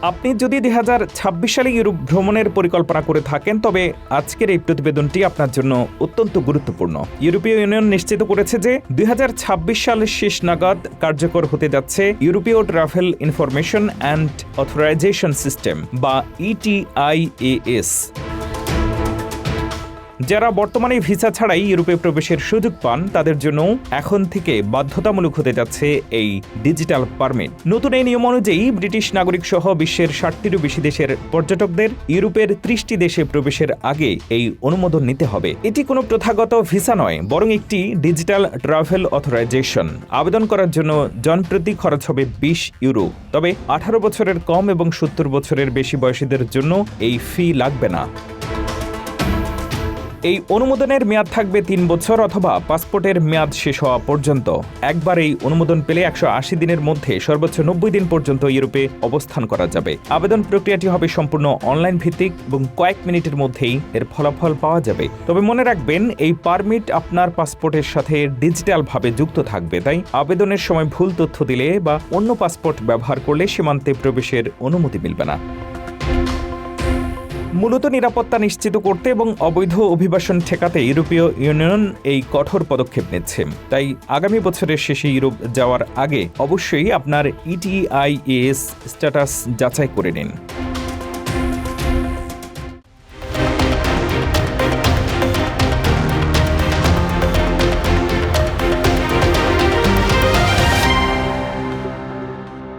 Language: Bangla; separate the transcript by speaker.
Speaker 1: আপনি যদি 2026 সালে ইউরোপ ভ্রমণের পরিকল্পনা করে থাকেন তবে আজকের এই প্রতিবেদনটি আপনার জন্য অত্যন্ত গুরুত্বপূর্ণ। ইউরোপীয় ইউনিয়ন নিশ্চিত করেছে যে 2026 সালের শেষ নাগাদ কার্যকর হতে যাচ্ছে ইউরোপীয় travel information and authorisation system বা ETIAS। যারা বর্তমানে ভিসা ছাড়াই ইউরোপে প্রবেশের সুযোগ পান তাদের জন্য এখন থেকে বাধ্যতামূলক হতে যাচ্ছে এই ডিজিটাল পারমিট। নতুন এই নিয়ম অনুযায়ী ব্রিটিশ নাগরিক সহ বিশ্বের 60টিরও বেশি দেশের পর্যটকদের ইউরোপের 30টি দেশে প্রবেশের আগে এই অনুমোদন নিতে হবে। এটি কোনো প্রথাগত ভিসা নয়, বরং একটি ডিজিটাল ট্রাভেল অথরাইজেশন। আবেদন করার জন্য জনপ্রতি খরচ হবে 20 ইউরো। তবে 18 বছরের কম এবং 70 বছরের বেশি বয়সীদের জন্য এই ফি লাগবে না। এই অনুমোদনের মেয়াদ থাকবে 3 বছর অথবা পাসপোর্টের মেয়াদ শেষ হওয়া পর্যন্ত। একবার এই অনুমোদন পেলে 180 দিনের মধ্যে সর্বোচ্চ 90 দিন পর্যন্ত ইউরোপে অবস্থান করা যাবে। আবেদন প্রক্রিয়াটি হবে সম্পূর্ণ অনলাইন ভিত্তিক এবং কয়েক মিনিটের মধ্যেই এর ফলাফল পাওয়া যাবে। তবে মনে রাখবেন, এই পারমিট আপনার পাসপোর্টের সাথে ডিজিটালভাবে যুক্ত থাকবে, তাই আবেদনের সময় ভুল তথ্য দিলে বা অন্য পাসপোর্ট ব্যবহার করলে সীমান্তে প্রবেশের অনুমতি মিলবে না। মূলত নিরাপত্তা নিশ্চিত করতে এবং অবৈধ অভিবাসন ঠেকাতে ইউরোপীয় ইউনিয়ন এই কঠোর পদক্ষেপ নিচ্ছে। তাই আগামী বছরের শেষে ইউরোপ যাওয়ার আগে অবশ্যই আপনার ETIAS স্ট্যাটাস যাচাই করে নিন।